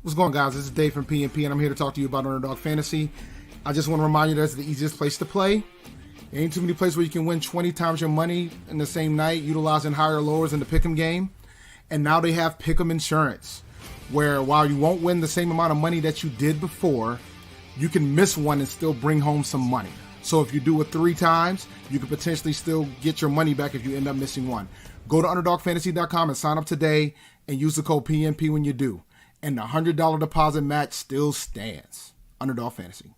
What's going on, guys? This is Dave from PNP, and I'm here to talk to you about Underdog Fantasy. I just want to remind you that's the easiest place to play. There ain't too many places where you can win 20 times your money in the same night, utilizing higher lowers in the Pick'em game. And now they have Pick'em Insurance, where while you won't win the same amount of money that you did before, you can miss one and still bring home some money. So if you do it 3 times, you could potentially still get your money back if you end up missing one. Go to UnderdogFantasy.com and sign up today and use the code PNP when you do. And the $100 deposit match still stands. Underdog Fantasy.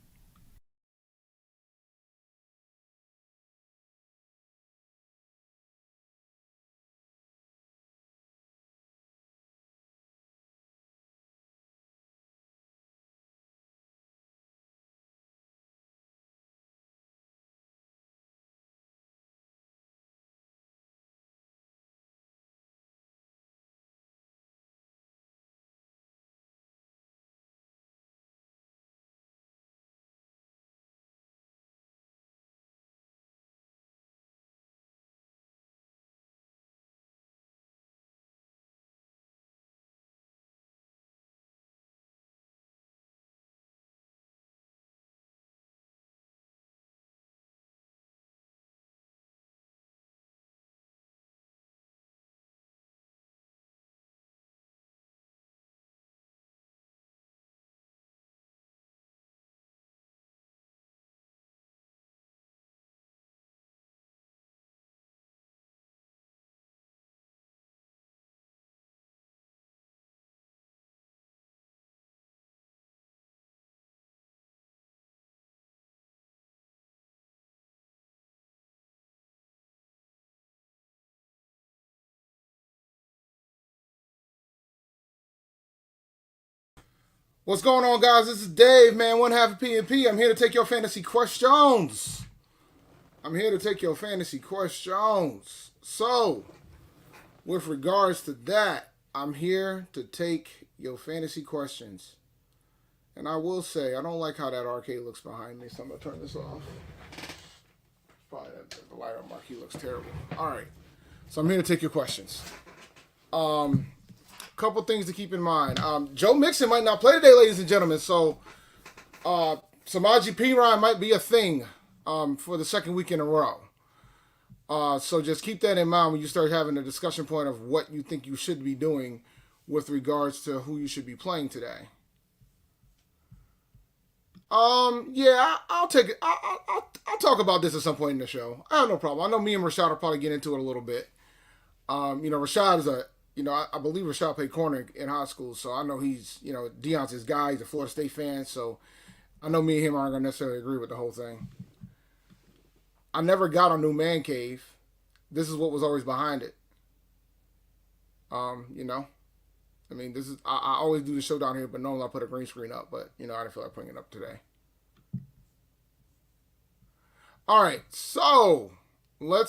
What's going on, guys? This is Dave, man, one half of PNP. I'm here to take your fantasy questions. So, with regards to that, I'm here to take your fantasy questions. And I will say, I don't like how that arcade looks behind me, so I'm going to turn this off. Probably the light on marquee looks terrible. All right. So I'm here to take your questions. Couple things to keep in mind. Joe Mixon might not play today, ladies and gentlemen. So, Samaji Perine might be a thing for the second week in a row. So just keep that in mind when you start having a discussion point of what you think you should be doing with regards to who you should be playing today. Yeah, I'll take it. I'll talk about this at some point in the show. I have no problem. I know me and Rashad will probably get into it a little bit. Rashad is I believe Rashad played corner in high school, so I know he's, Deion's his guy. He's a Florida State fan, so I know me and him aren't going to necessarily agree with the whole thing. I never got a new man cave. This is what was always behind it. This is I always do the show down here, but normally I put a green screen up, but I didn't feel like putting it up today. All right, so let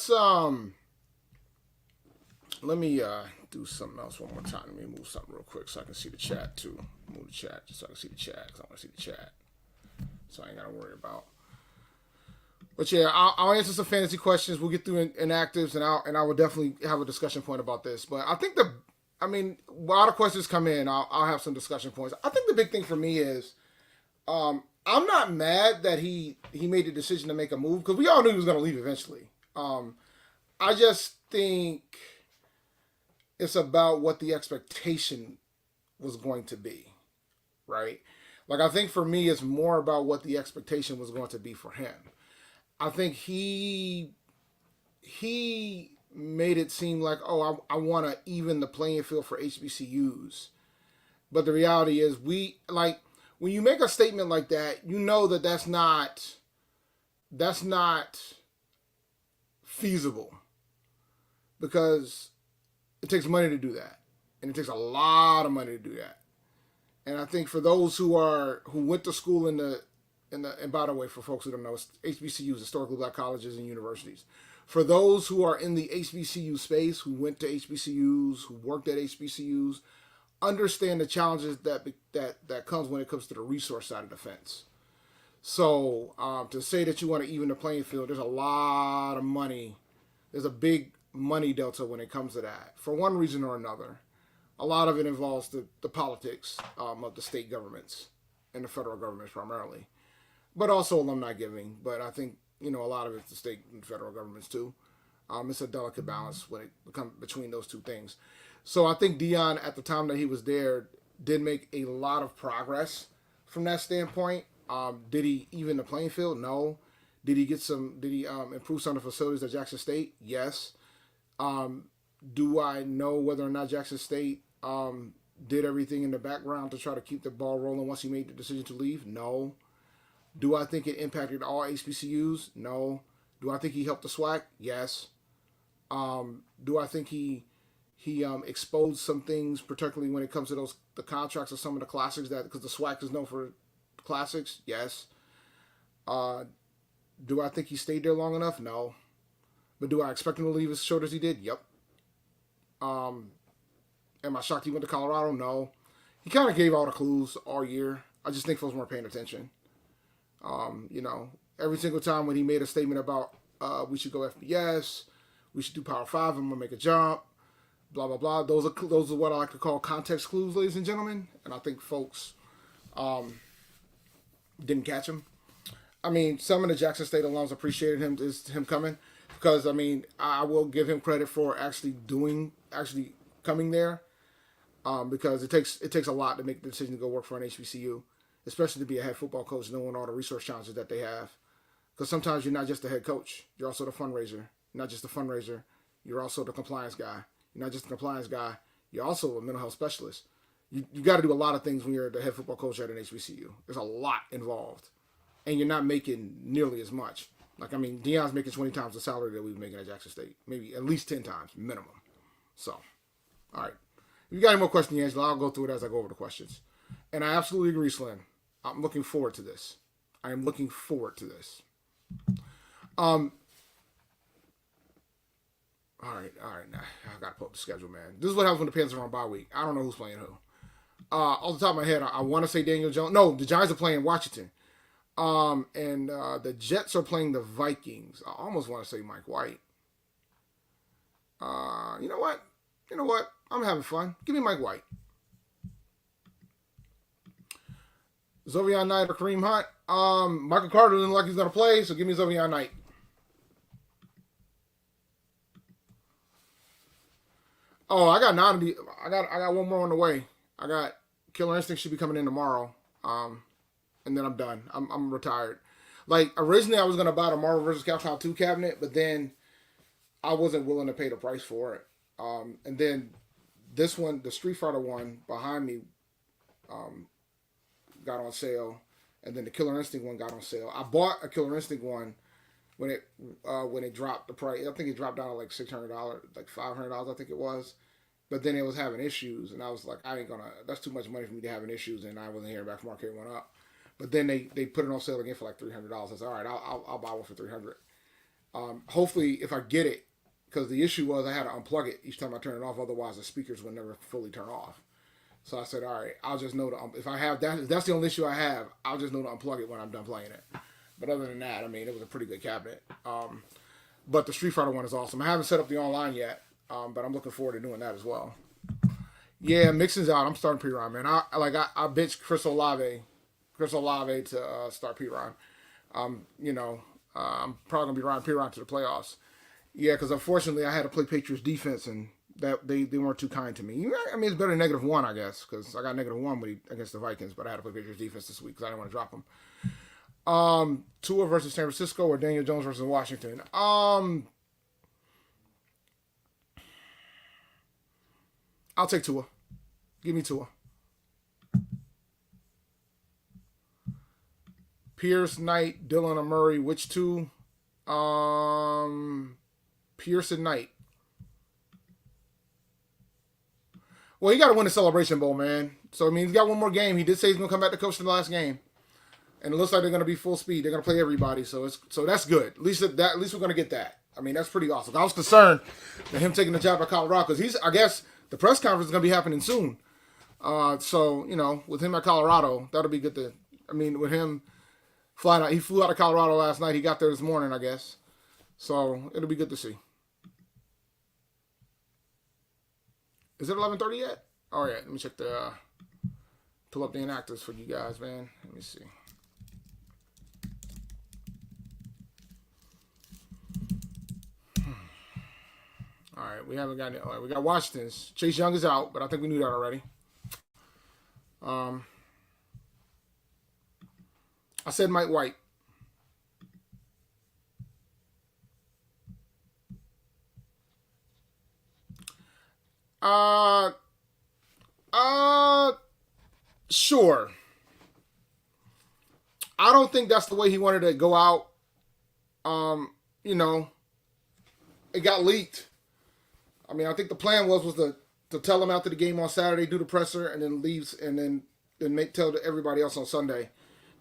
me do something else one more time. Let me move something real quick so I can see the chat too. Move the chat just so I can see the chat because I want to see the chat, so I ain't got to worry about. But yeah, I'll answer some fantasy questions. We'll get through inactives, and I will definitely have a discussion point about this. But I think a lot of questions come in. I'll have some discussion points. I think the big thing for me is, I'm not mad that he made the decision to make a move because we all knew he was going to leave eventually. I just think it's about what the expectation was going to be, right? Like, I think for me, it's more about what the expectation was going to be for him. I think he made it seem like, I want to even the playing field for HBCUs. But the reality is, when you make a statement like that, you know that's not feasible because it takes money to do that, and it takes a lot of money to do that. And I think for those who went to school and by the way, for folks who don't know, HBCUs, historically black colleges and universities. For those who are in the HBCU space, who went to HBCUs, who worked at HBCUs, understand the challenges that comes when it comes to the resource side of the fence. So to say that you want to even the playing field, there's a lot of money. There's a big money delta when it comes to that, for one reason or another. a lot of it involves the politics of the state governments and the federal governments primarily, but also alumni giving. But I think a lot of it's the state and federal governments too. It's a delicate balance when it comes between those two things. So I think Dion, at the time that he was there, did make a lot of progress from that standpoint. Did he even the playing field? No. Did he improve some of the facilities at Jackson State? Yes. Do I know whether or not Jackson State did everything in the background to try to keep the ball rolling once he made the decision to leave? No. Do I think it impacted all HBCUs? No. Do I think he helped the SWAC? Yes. Do I think he exposed some things, particularly when it comes to the contracts of some of the classics, that because the SWAC is known for classics? Yes. Do I think he stayed there long enough? No. But do I expect him to leave as short as he did? Yep. Am I shocked he went to Colorado? No. He kind of gave all the clues all year. I just think folks weren't paying attention. Every single time when he made a statement about we should go FBS, we should do Power 5, I'm going to make a jump, blah, blah, blah. Those are what I like to call context clues, ladies and gentlemen. And I think folks didn't catch him. I mean, some of the Jackson State alums appreciated him coming because, I mean, I will give him credit for actually coming there because it takes a lot to make the decision to go work for an HBCU, especially to be a head football coach, knowing all the resource challenges that they have. Because sometimes you're not just the head coach, you're also the fundraiser. You're not just the fundraiser, you're also the compliance guy. You're not just the compliance guy, you're also a mental health specialist. You got to do a lot of things when you're the head football coach at an HBCU. There's a lot involved. And you're not making nearly as much. Like, I mean, Dion's making 20 times the salary that we were making at Jackson State. Maybe at least 10 times, minimum. So, all right. If you got any more questions, Angela, I'll go through it as I go over the questions. And I absolutely agree, Slim. I'm looking forward to this. I am looking forward to this. All right. Now, I got to pull up the schedule, man. This is what happens when the Panthers are on bye week. I don't know who's playing who. Off the top of my head, I want to say Daniel Jones. No, the Giants are playing Washington. And the Jets are playing the Vikings. I almost want to say Mike White. You know what? I'm having fun. Give me Mike White. Zovion Knight or Kareem Hunt. Michael Carter doesn't like he's going to play, so give me Zovion Knight. Oh, I got one more on the way. I got Killer Instinct should be coming in tomorrow. And then I'm done. I'm retired. Like, originally I was going to buy the Marvel vs. Capcom 2 cabinet, but then I wasn't willing to pay the price for it. And then this one, the Street Fighter one behind me, got on sale. And then the Killer Instinct one got on sale. I bought a Killer Instinct one when it dropped the price. I think it dropped down to like $600, like $500, I think it was. But then it was having issues, and I was like, that's too much money for me to having issues, and I wasn't hearing back from Arcade One Up. But then they put it on sale again for like $300. I said, all right, I'll buy one for $300. Hopefully, if I get it, because the issue was I had to unplug it each time I turn it off. Otherwise, the speakers would never fully turn off. So I said, all right, I'll just know if I have that. If that's the only issue I have, I'll just know to unplug it when I'm done playing it. But other than that, I mean, it was a pretty good cabinet. But the Street Fighter one is awesome. I haven't set up the online yet, but I'm looking forward to doing that as well. Yeah, Mixon's out. I'm starting P-Ron, man. I benched Chris Olave to start P-Ron. I'm probably going to be riding P-Ron to the playoffs. Yeah, because unfortunately I had to play Patriots defense, and that they weren't too kind to me. I mean, it's better than -1, I guess, because I got -1 against the Vikings, but I had to play Patriots defense this week because I didn't want to drop them. Tua versus San Francisco or Daniel Jones versus Washington? I'll take Tua. Give me Tua. Pierce, Knight, Dillon, or Murray. Which two? Pierce and Knight. Well, he got to win the Celebration Bowl, man. So, I mean, he's got one more game. He did say he's going to come back to coach in the last game. And it looks like they're going to be full speed. They're going to play everybody. So that's good. At least we're going to get that. I mean, that's pretty awesome. I was concerned that him taking the job at Colorado because I guess the press conference is going to be happening soon. So, with him at Colorado, that'll be good with him flying out. He flew out of Colorado last night. He got there this morning, I guess. So it'll be good to see. Is it 11:30 yet? All right, let me check the pull up the inactives for you guys, man. Let me see. All right, we haven't got any. All right, we got Washington's. Chase Young is out, but I think we knew that already. I said Mike White. Uh, sure. I don't think that's the way he wanted to go out. You know, it got leaked. I mean, I think the plan was to tell him after the game on Saturday, do the presser, and then leaves, and then tell everybody else on Sunday,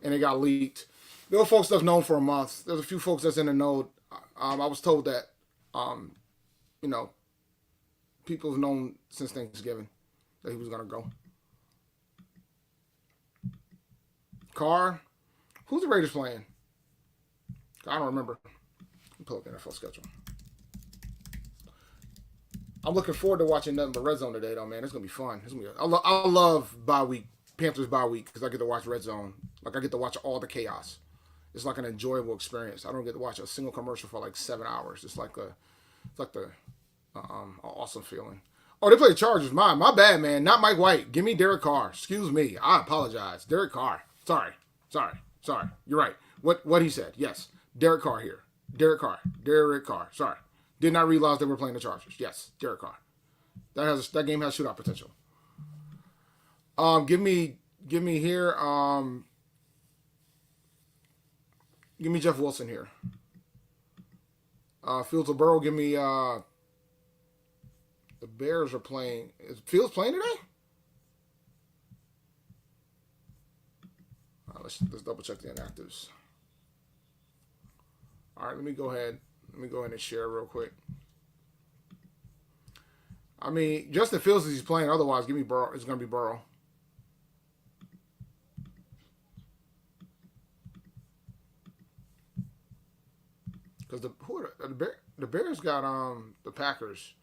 and it got leaked. There were folks that's known for a month. There's a few folks that's in the know. I was told that, you know, people have known since Thanksgiving that he was gonna go. Carr, who's the Raiders playing? I don't remember. Pull up the NFL schedule. I'm looking forward to watching nothing but Red Zone today, though, man. It's gonna be fun. It's gonna be. I love bye week, Panthers bye week, because I get to watch Red Zone. Like I get to watch all the chaos. It's like an enjoyable experience. I don't get to watch a single commercial for like 7 hours. It's like the awesome feeling. Oh, they play the Chargers. My bad, man. Not Mike White. Give me Derek Carr. Excuse me. I apologize. Derek Carr. Sorry. You're right. What he said. Yes. Derek Carr here. Derek Carr. Sorry. Did not realize they were playing the Chargers. Yes. Derek Carr. That game has shootout potential. Give me here. Give me Jeff Wilson here. Fields or Burrow. Give me. The Bears are playing. Is Fields playing today? Let's double check the inactives. All right, let me go ahead and share real quick. I mean, Justin Fields is playing. Otherwise, give me Burrow. It's going to be Burrow. Because the Bears got the Packers.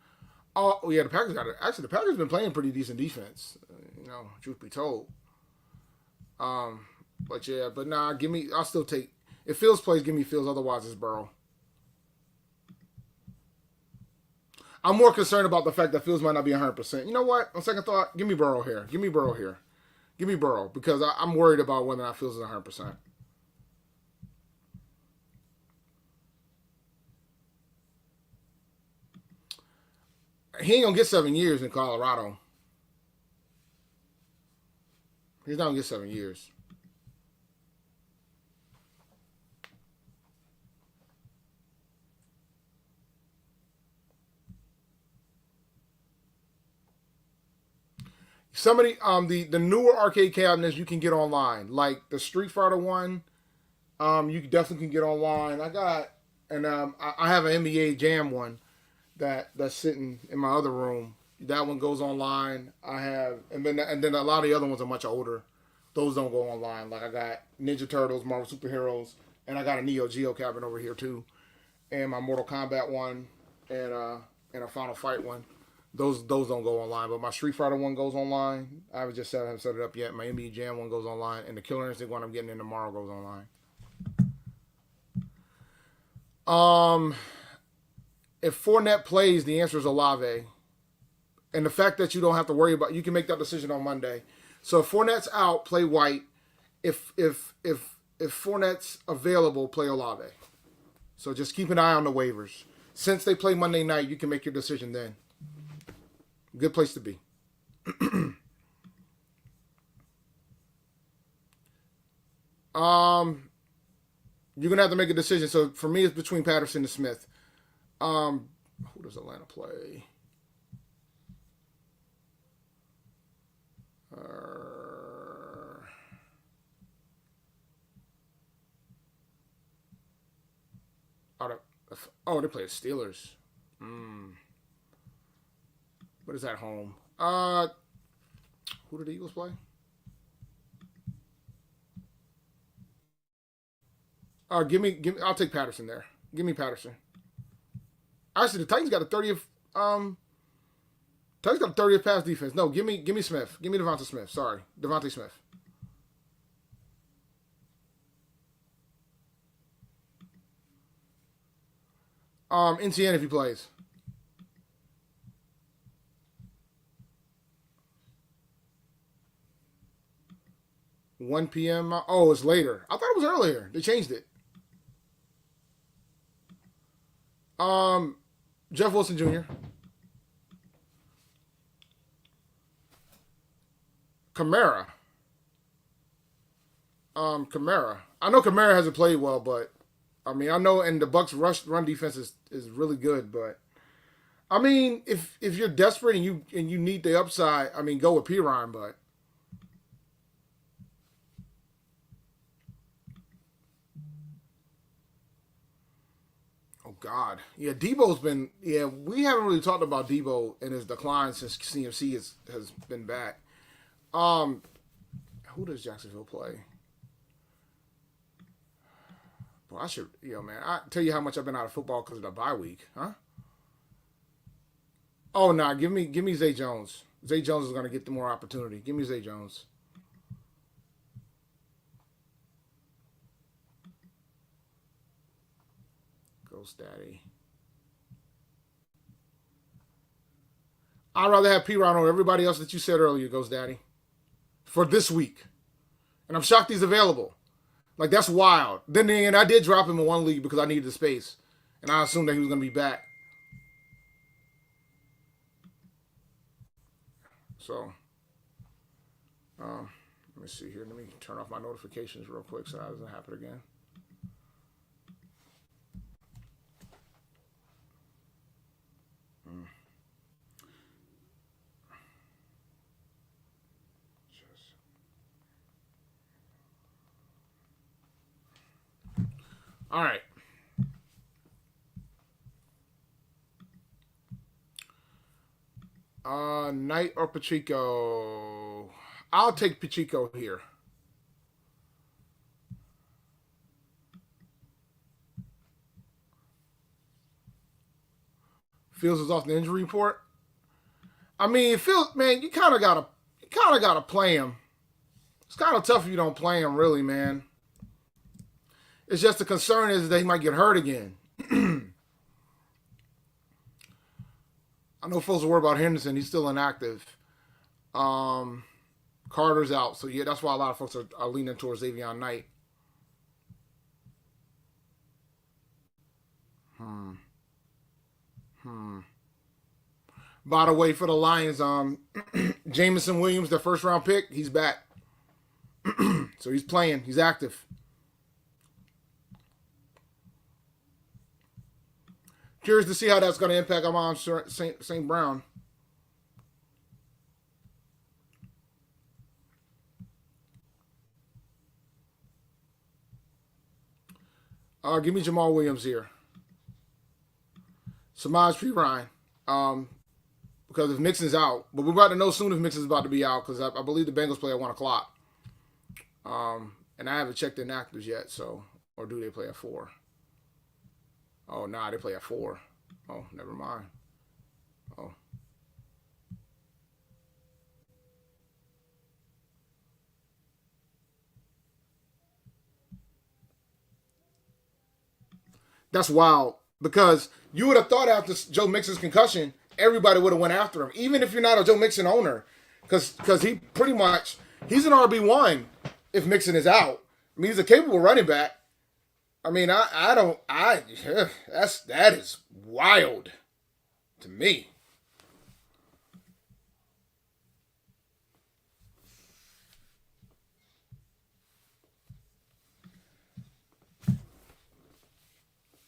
Oh yeah, the Packers got it. Actually, the Packers been playing pretty decent defense. Truth be told. But yeah, but nah, I'll still take. If Fields plays, give me Fields. Otherwise, it's Burrow. I'm more concerned about the fact that Fields might not be 100%. You know what? On second thought, give me Burrow here. Give me Burrow because I'm worried about whether or not Fields is 100%. He ain't gonna get 7 years in Colorado. He's not gonna get 7 years. Somebody, the newer arcade cabinets you can get online, like the Street Fighter one, you definitely can get online. I have an NBA Jam one that's sitting in my other room. That one goes online. And then a lot of the other ones are much older. Those don't go online. Like I got Ninja Turtles, Marvel Superheroes, and I got a Neo Geo cabinet over here too, and my Mortal Kombat one, and a Final Fight one. Those don't go online, but my Street Fighter one goes online. I haven't set it up yet. My NBA Jam one goes online, and the Killer Instinct one I'm getting in tomorrow goes online. If Fournette plays, the answer is Olave, and the fact that you don't have to worry about, you can make that decision on Monday. So if Fournette's out, play White. If Fournette's available, play Olave. So just keep an eye on the waivers. Since they play Monday night, you can make your decision then. Good place to be. You're gonna have to make a decision. So for me, it's between Patterson and Smith. Who does Atlanta play? They play the Steelers. What is that home? Who did the Eagles play? Give me. I'll take Patterson there. Give me Patterson. Actually, the Titans got the 30th Tuck's got the 30th pass defense. No, give me Smith. Give me Devonta Smith. Sorry, Devonta Smith. NCN if he plays. 1 p.m. Oh, it's later. I thought it was earlier. They changed it. Jeff Wilson Jr. Kamara. Kamara. I know Kamara hasn't played well, but I mean I know, and the Bucks run defense is really good, but I mean if you're desperate and you need the upside, I mean go with Pirine, but oh God, yeah, Debo's been we haven't really talked about Debo and his decline since CMC has been back. Who does Jacksonville play? Well, I should, man. I tell you how much I've been out of football because of the bye week, huh? Oh no, give me Zay Jones. Zay Jones is going to get the more opportunity. Give me Zay Jones. Ghost Daddy. I'd rather have P. Ron over everybody else that you said earlier, Ghost Daddy, for this week, and I'm shocked he's available. Like that's wild. Then again, I did drop him in one league because I needed the space, and I assumed that he was going to be back. So, let me see here. Let me turn off my notifications real quick so that doesn't happen again. All right. Knight or Pacheco? I'll take Pacheco here. Fields is off the injury report. I mean, Fields, man, you kind of gotta play him. It's kind of tough if you don't play him, really, man. It's just the concern is that he might get hurt again. I know folks are worried about Henderson. He's still inactive. Carter's out. So, yeah, that's why a lot of folks are leaning towards Xavier Knight. By the way, for the Lions, Jameson Williams, their first round pick, he's back. So he's playing. He's active. Curious to see how that's going to impact Amon St. Brown. Give me Jamal Williams here. Samaj P. Ryan. Because if Mixon's out, but we're about to know soon if Mixon's about to be out because I believe the Bengals play at 1 o'clock. And I haven't checked the inactives yet, so, or do they play at 4? Oh, nah, they play at 4. Oh, never mind. Oh. That's wild because you would have thought after Joe Mixon's concussion, everybody would have went after him, even if you're not a Joe Mixon owner, because he pretty much he's an RB1 if Mixon is out. I mean, he's a capable running back. I mean, that is wild to me.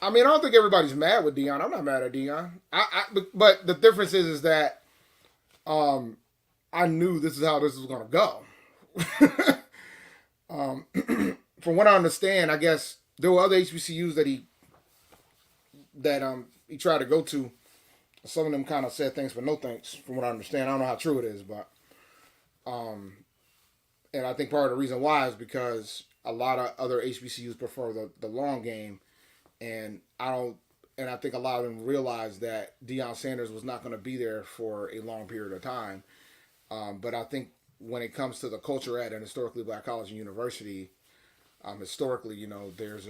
I mean, I don't think everybody's mad with Dion. I'm not mad at Dion. But the difference is that I knew this is how this was going to go. From what I understand, I guess there were other HBCUs that he tried to go to. Some of them kind of said thanks, but no thanks. From what I understand, I don't know how true it is, but and I think part of the reason why is because a lot of other HBCUs prefer the long game, and I don't. and I think a lot of them realized that Deion Sanders was not going to be there for a long period of time. But I think when it comes to the culture at an historically black college and university, historically, there's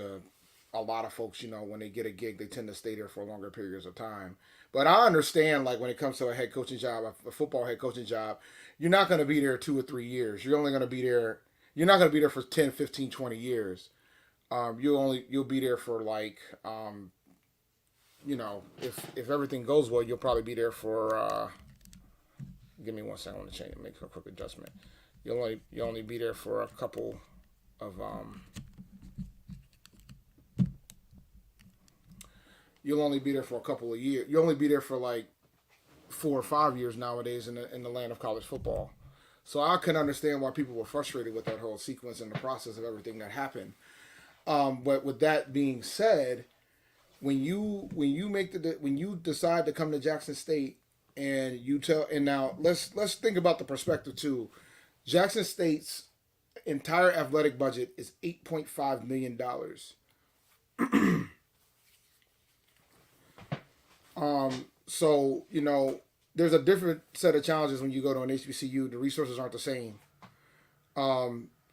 a lot of folks, when they get a gig, they tend to stay there for longer periods of time. But I understand, like, when it comes to a head coaching job, a football head coaching job, you're not going to be there 2 or 3 years. You're only going to be there, you're not going to be there for 10, 15, 20 years. You'll be there for like, if everything goes well, you'll probably be there for, give me 1 second, I want to change and make a quick adjustment. You'll only be there for a couple of, you'll only be there for a couple of years. You'll only be there for like 4 or 5 years nowadays in the land of college football. So I can understand why people were frustrated with that whole sequence and the process of everything that happened. But with that being said, when you decide to come to Jackson State and now let's think about the perspective too. Jackson State's entire athletic budget is $8.5 million. So, there's a different set of challenges when you go to an HBCU. The resources aren't the same.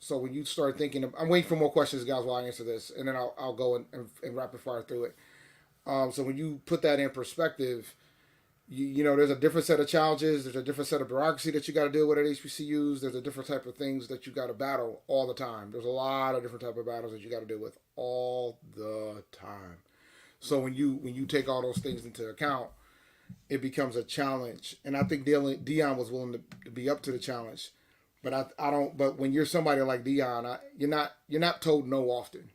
So when you start thinking, I'm waiting for more questions, guys, while I answer this, and then I'll go and rapid fire through it. So when you put that in perspective, there's a different set of challenges. There's a different set of bureaucracy that you got to deal with at HBCUs. There's a different type of things that you got to battle all the time. There's a lot of different type of battles that you got to deal with all the time. So when you take all those things into account, it becomes a challenge. And I think Deion was willing to be up to the challenge. But I don't. But when you're somebody like Deion, you're not told no often.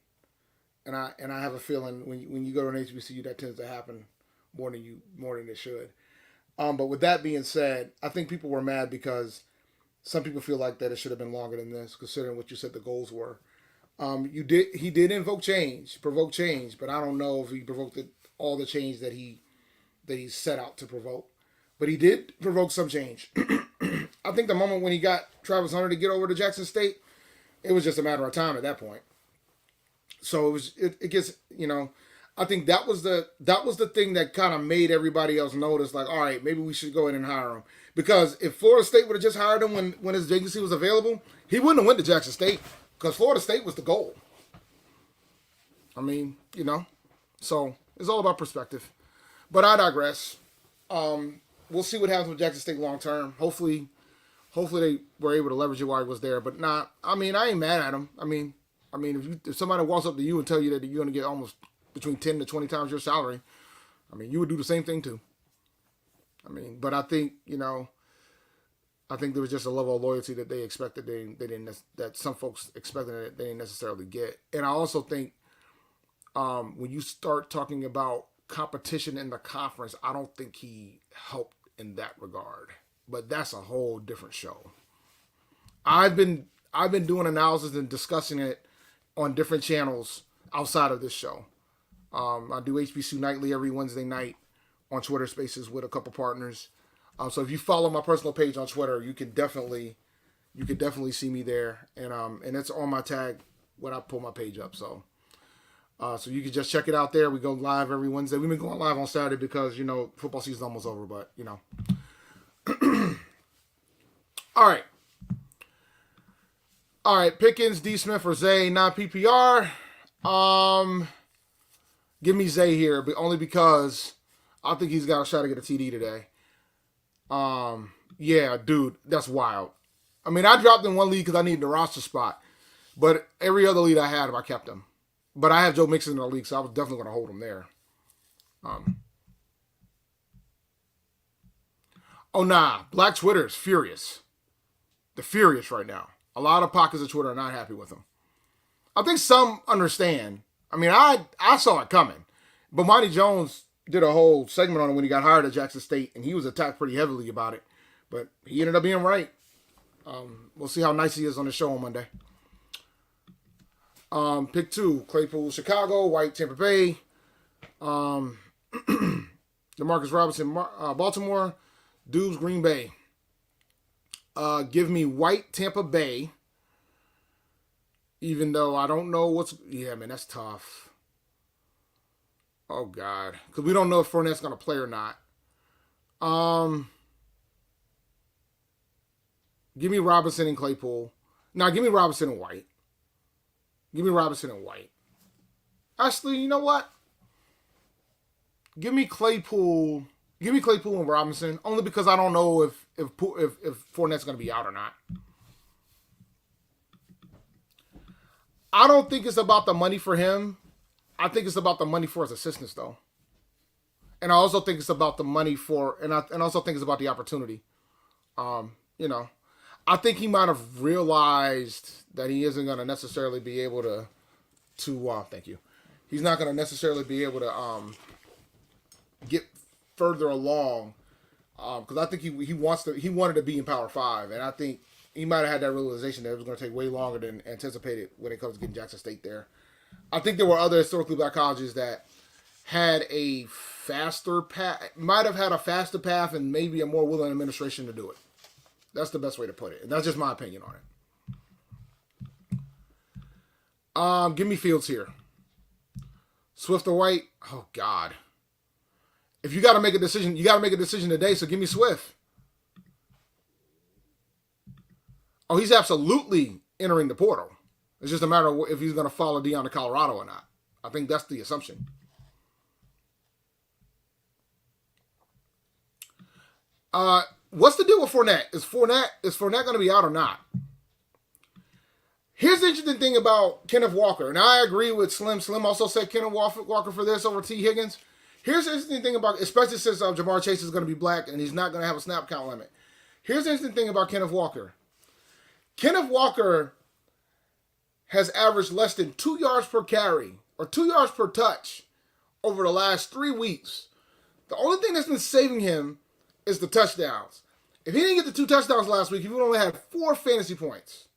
And I have a feeling when you go to an HBCU, that tends to happen more than it should. But with that being said, I think people were mad because some people feel like that it should have been longer than this, considering what you said the goals were. He did provoke change, but I don't know if he provoked all the change that he set out to provoke. But he did provoke some change. I think the moment when he got Travis Hunter to get over to Jackson State, it was just a matter of time at that point. So it gets, I think that was the thing that kind of made everybody else notice, like, all right, maybe we should go in and hire him. Because if Florida State would have just hired him when his vacancy was available, he wouldn't have went to Jackson State because Florida State was the goal. I mean, so it's all about perspective. But I digress. We'll see what happens with Jackson State long term. Hopefully they were able to leverage it while he was there. But not. I mean, I ain't mad at him. I mean, if somebody walks up to you and tell you that you're going to get almost between 10 to 20 times your salary, I mean, you would do the same thing too. I mean, but I think I think there was just a level of loyalty that they expected that some folks expected that they didn't necessarily get. And I also think when you start talking about competition in the conference, I don't think he helped in that regard. But that's a whole different show. I've been doing analysis and discussing it on different channels outside of this show. I do HBCU Nightly every Wednesday night on Twitter Spaces with a couple partners. So if you follow my personal page on Twitter, you can definitely see me there, and it's on my tag when I pull my page up. So you can just check it out there. We go live every Wednesday. We've been going live on Saturday because football season's almost over, but All right. Pickens, D. Smith, or Zay, non-PPR. Give me Zay here, but only because I think he's got a shot to get a TD today. Yeah, dude, that's wild. I mean, I dropped in one league because I needed a roster spot, but every other league I had him, I kept him. But I have Joe Mixon in the league, so I was definitely going to hold him there. Black Twitter is furious. They're furious right now. A lot of pockets of Twitter are not happy with him. I think some understand. I mean, I saw it coming. But Monty Jones did a whole segment on it when he got hired at Jackson State, and he was attacked pretty heavily about it. But he ended up being right. We'll see how nice he is on the show on Monday. Pick 2, Claypool, Chicago, White, Tampa Bay. DeMarcus Robinson, Baltimore, Dubes, Green Bay. Give me White, Tampa Bay. Even though I don't know yeah, man, that's tough. Oh God, because we don't know if Fournette's going to play or not. Um, Give me Robinson and Claypool. Now, give me Robinson and White. Give me Robinson and White. Actually, you know what? Give me Claypool. Give me Claypool and Robinson, only because I don't know if Fournette's going to be out or not. I don't think it's about the money for him. I think it's about the money for his assistants, though. And I also think it's about the money for, and I also think it's about the opportunity. You know, I think he might have realized that he isn't going to necessarily be able to thank you. He's not going to necessarily be able to get further along because I think he wanted to be in Power 5, and I think he might have had that realization that it was going to take way longer than anticipated when it comes to getting Jackson State there. I think there were other historically black colleges that had a faster path, might have had a faster path, and maybe a more willing administration to do it. That's the best way to put it. And that's just my opinion on it. Give me Fields here. Swift or White? Oh God. If you got to make a decision, you got to make a decision today. So give me Swift. Oh, he's absolutely entering the portal. It's just a matter of if he's going to follow Deion to Colorado or not. I think that's the assumption. What's the deal with Fournette? Is Fournette going to be out or not? Here's the interesting thing about Kenneth Walker, and I agree with Slim. Slim also said Kenneth Walker for this over T. Higgins. Here's the interesting thing about, especially since Jamar Chase is going to be black and he's not going to have a snap count limit. Here's the interesting thing about Kenneth Walker. Kenneth Walker has averaged less than 2 yards per carry or 2 yards per touch over the last 3 weeks. The only thing that's been saving him is the touchdowns. If he didn't get the 2 touchdowns last week, he would only have 4 fantasy points.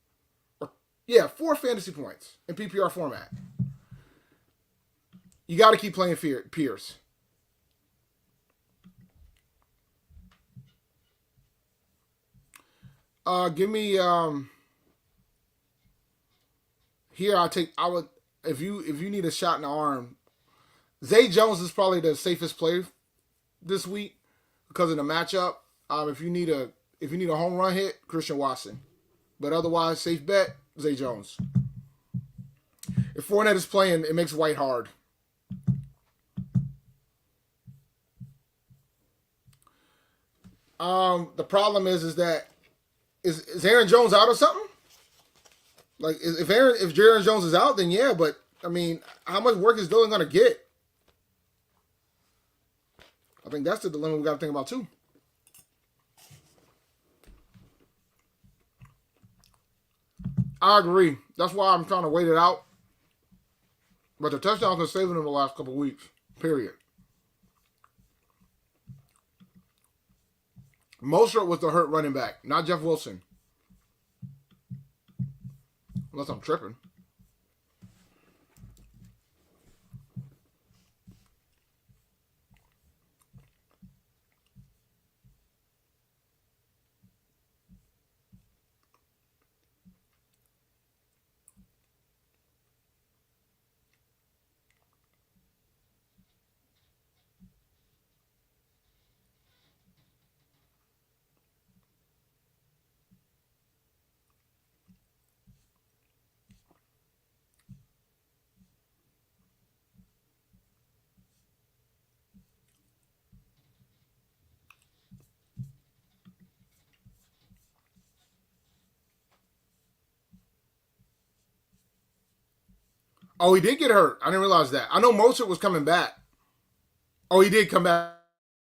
4 fantasy points in PPR format. You got to keep playing Pierce. Give me here. I would if you need a shot in the arm. Zay Jones is probably the safest play this week because of the matchup. If you need a home run hit, Christian Watson. But otherwise, safe bet, Zay Jones. If Fournette is playing, it makes White hard. The problem is that is Aaron Jones out or something? Like if Aaron Jones is out, then yeah. But I mean, how much work is Dylan going to get? I think that's the dilemma we got to think about too. I agree. That's why I'm trying to wait it out. But the touchdowns are saving him the last couple of weeks. Period. Mostert was the hurt running back, not Jeff Wilson. Unless I'm tripping. Oh, he did get hurt. I didn't realize that. I know Mostert was coming back. Oh, he did come back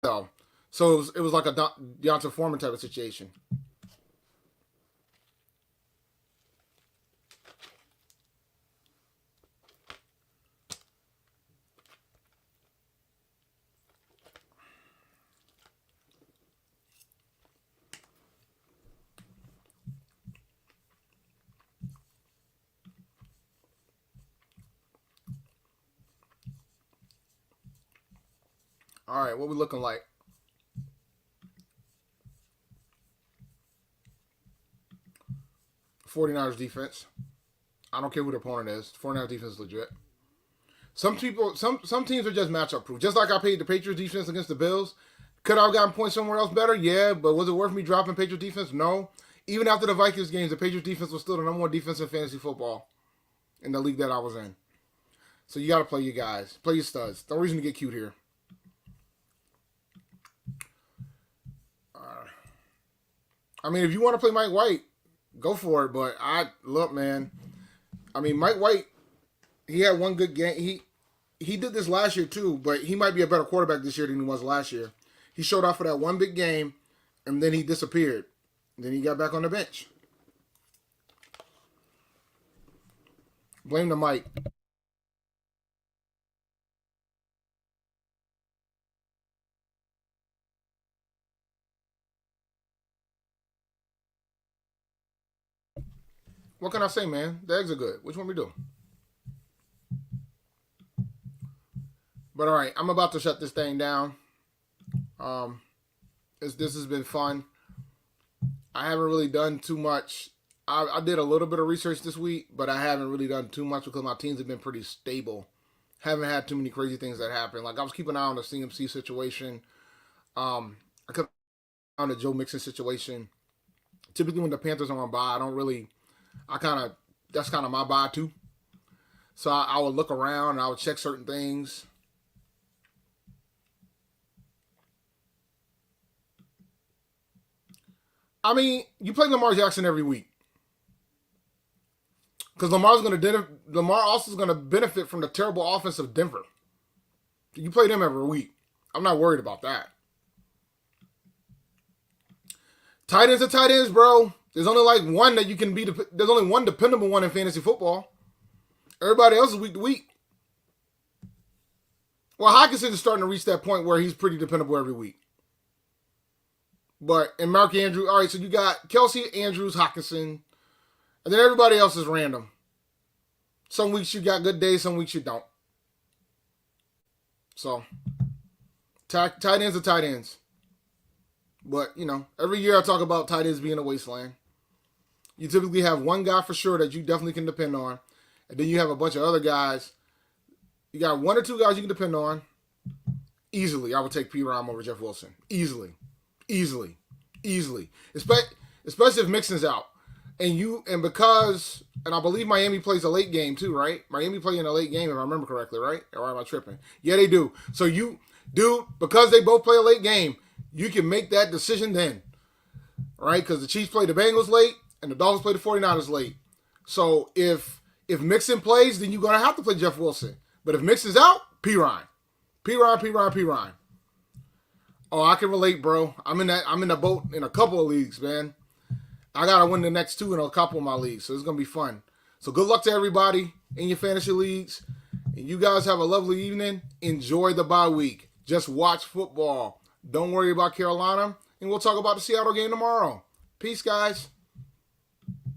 though. So it was like a Deontay Foreman type of situation. All right, what we looking like? '49ers defense. I don't care who the opponent is. '49ers defense is legit. Some teams are just matchup proof. Just like I paid the Patriots defense against the Bills. Could I have gotten points somewhere else better? Yeah, but was it worth me dropping Patriots defense? No. Even after the Vikings games, the Patriots defense was still the number one defense in fantasy football in the league that I was in. So you got to play your guys. Play your studs. No reason to get cute here. I mean, if you want to play Mike White, go for it. But look, man. I mean, Mike White, he had one good game. He did this last year too, but he might be a better quarterback this year than he was last year. He showed off for that one big game, and then he disappeared. Then he got back on the bench. Blame the mic. What can I say, man? The eggs are good. Which one we do? But all right, I'm about to shut this thing down. This has been fun. I haven't really done too much. I did a little bit of research this week, but I haven't really done too much because my teams have been pretty stable. Haven't had too many crazy things that happen. Like I was keeping an eye on the CMC situation. I kept on the Joe Mixon situation. Typically when the Panthers are on bye, that's kind of my bye too. So I would look around and I would check certain things. I mean, you play Lamar Jackson every week. Because Lamar also is going to benefit from the terrible offense of Denver. You play them every week. I'm not worried about that. Tight ends are tight ends, bro. There's only like one that you can be. There's only one dependable one in fantasy football. Everybody else is week to week. Well, Hockenson is starting to reach that point where he's pretty dependable every week. But, and Mark Andrews, all right, so you got Kelsey, Andrews, Hockenson, and then everybody else is random. Some weeks you got good days, some weeks you don't. So, tight ends are tight ends. But, every year I talk about tight ends being a wasteland. You typically have one guy for sure that you definitely can depend on. And then you have a bunch of other guys. You got one or two guys you can depend on. Easily, I would take P-Rom over Jeff Wilson. Easily. Especially if Mixon's out. And because I believe Miami plays a late game too, right? Miami play in a late game if I remember correctly, right? Or am I tripping? Yeah, they do. So because they both play a late game, you can make that decision then. Right? Because the Chiefs play the Bengals late and the Dolphins play the 49ers late. So if Mixon plays, then you're gonna have to play Jeff Wilson. But if Mixon's out, P-Ryan. Oh, I can relate, bro. I'm in the boat in a couple of leagues, man. I gotta win the next two in a couple of my leagues, so it's gonna be fun. So good luck to everybody in your fantasy leagues. And you guys have a lovely evening. Enjoy the bye week. Just watch football. Don't worry about Carolina. And we'll talk about the Seattle game tomorrow. Peace, guys.